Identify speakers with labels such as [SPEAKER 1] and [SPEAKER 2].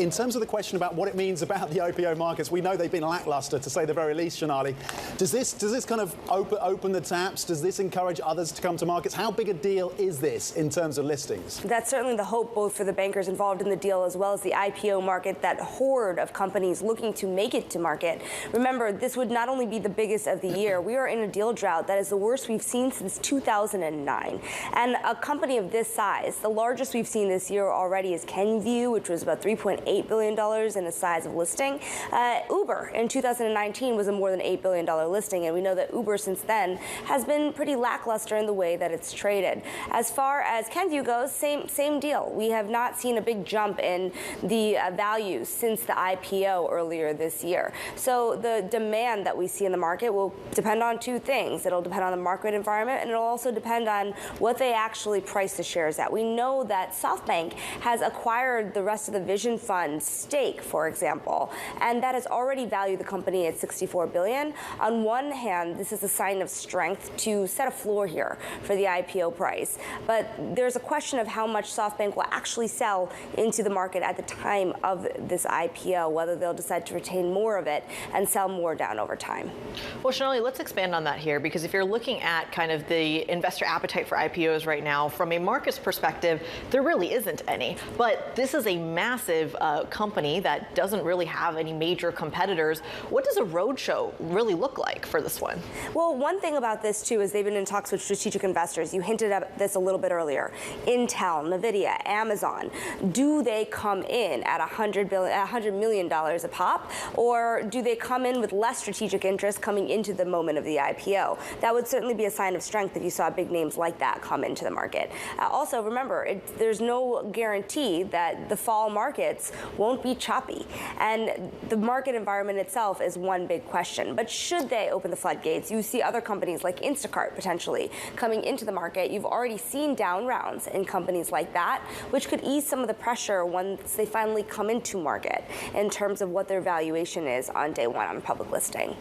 [SPEAKER 1] In terms of the question about what it means about the IPO markets, we know they've been lackluster, to say the very least, Sonali. Does this kind of open the taps? Does this encourage others to come to markets? How big a deal is this in terms of listings?
[SPEAKER 2] That's certainly the hope, both for the bankers involved in the deal as well as the IPO market, that horde of companies looking to make it to market. Remember, this would not only be the biggest of the year. We are in a deal drought that is the worst we've seen since 2009. And a company of this size, the largest we've seen this year already is Kenvue, which was about $3.8 billion in the size of listing. Uber in 2019 was a more than $8 billion listing, and we know that Uber since then has been pretty lackluster in the way that it's traded. As far as Kenvue goes, same deal. We have not seen a big jump in the value since the IPO earlier this year. So the demand that we see in the market will depend on two things. It'll depend on the market environment, and it'll also depend on what they actually price the shares at. We know that SoftBank has acquired the rest of the Vision Fund's stake, for example, and that has already valued the company at $64 billion. On one hand, this is a sign of strength to set a floor here for the IPO price, but there's a question of how much SoftBank will actually sell into the market at the time of this IPO, whether they'll decide to retain more of it and sell more down over time.
[SPEAKER 3] Well, Sonali, let's expand on that here, because if you're looking at kind of the investor appetite for IPOs right now, from a market's perspective, there really isn't any. But this is a massive company that doesn't really have any major competitors. What does a roadshow really look like for this one?
[SPEAKER 2] Well, one thing about this, too, is they've been in talks with strategic investors. You hinted at this a little bit earlier. Intel, NVIDIA, Amazon. Do they come in at $100 million a pop, or do they come in with less strategic interest coming into the moment of the IPO? That would certainly be a sign of strength if you saw big names like that come into the market. Also, remember, there's no guarantee that the fall markets won't be choppy, and the market environment itself is one big question. But should they open the floodgates, you see other companies like Instacart potentially coming into the market. You've already seen down rounds in companies like that, which could ease some of the pressure once they finally come into market in terms of what their valuation is on day one on a public listing.